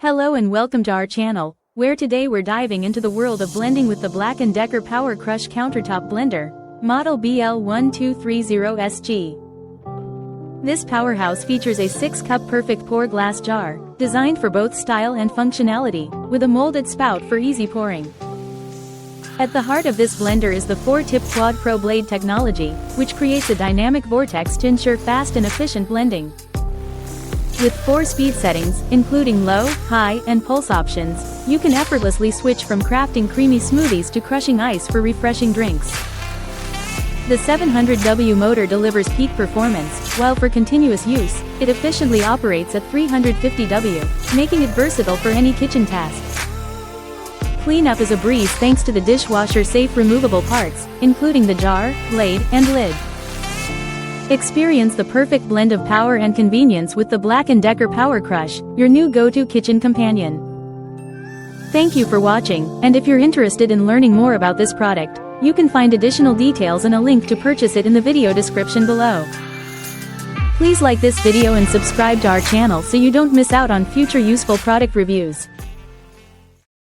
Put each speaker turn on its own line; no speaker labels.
Hello and welcome to our channel, where today we're diving into the world of blending with the BLACK+DECKER PowerCrush Countertop Blender, model BL1230SG. This powerhouse features a 6-cup PerfectPour Glass Jar, designed for both style and functionality, with a molded spout for easy pouring. At the heart of this blender is the 4-tip QuadPro Blade Technology, which creates a dynamic vortex to ensure fast and efficient blending. With 4 speed settings, including low, high, and pulse options, you can effortlessly switch from crafting creamy smoothies to crushing ice for refreshing drinks. The 700W motor delivers peak performance, while for continuous use, it efficiently operates at 350W, making it versatile for any kitchen task. Cleanup is a breeze thanks to the dishwasher-safe removable parts, including the jar, blade, and lid. Experience the perfect blend of power and convenience with the BLACK+DECKER PowerCrush, your new go-to kitchen companion. Thank you for watching, and if you're interested in learning more about this product, you can find additional details and a link to purchase it in the video description below. Please like this video and subscribe to our channel so you don't miss out on future useful product reviews.